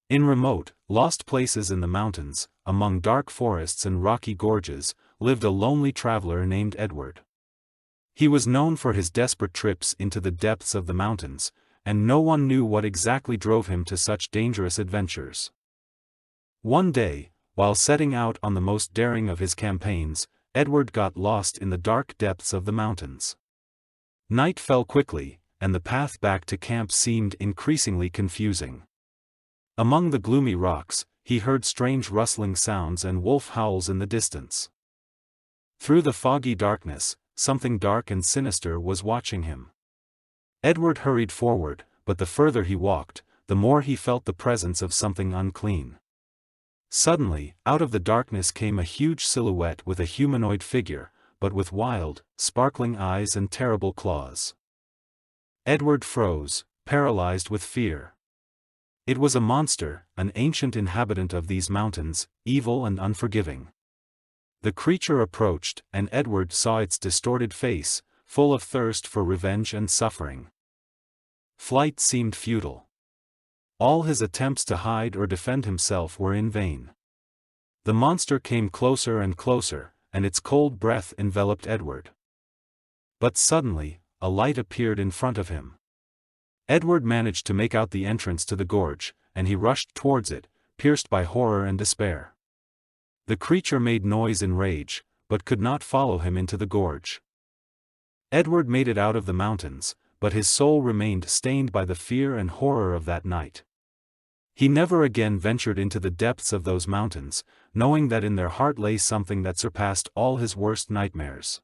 In remote, lost places in the mountains, among dark forests and rocky gorges, lived a lonely traveler named Edward. He was known for his desperate trips into the depths of the mountains, and no one knew what exactly drove him to such dangerous adventures. One day, while setting out on the most daring of his campaigns, Edward got lost in the dark depths of the mountains. Night fell quickly, and the path back to camp seemed increasingly confusing. Among the gloomy rocks, he heard strange rustling sounds and wolf howls in the distance. Through the foggy darkness, something dark and sinister was watching him. Edward hurried forward, but the further he walked, the more he felt the presence of something unclean. Suddenly, out of the darkness came a huge silhouette with a humanoid figure, but with wild, sparkling eyes and terrible claws. Edward froze, paralyzed with fear. It was a monster, an ancient inhabitant of these mountains, evil and unforgiving. The creature approached, and Edward saw its distorted face, full of thirst for revenge and suffering. Flight seemed futile. All his attempts to hide or defend himself were in vain. The monster came closer and closer, and its cold breath enveloped Edward. But suddenly, a light appeared in front of him. Edward managed to make out the entrance to the gorge, and he rushed towards it, pierced by horror and despair. The creature made noise in rage, but could not follow him into the gorge. Edward made it out of the mountains, but his soul remained stained by the fear and horror of that night. He never again ventured into the depths of those mountains, knowing that in their heart lay something that surpassed all his worst nightmares.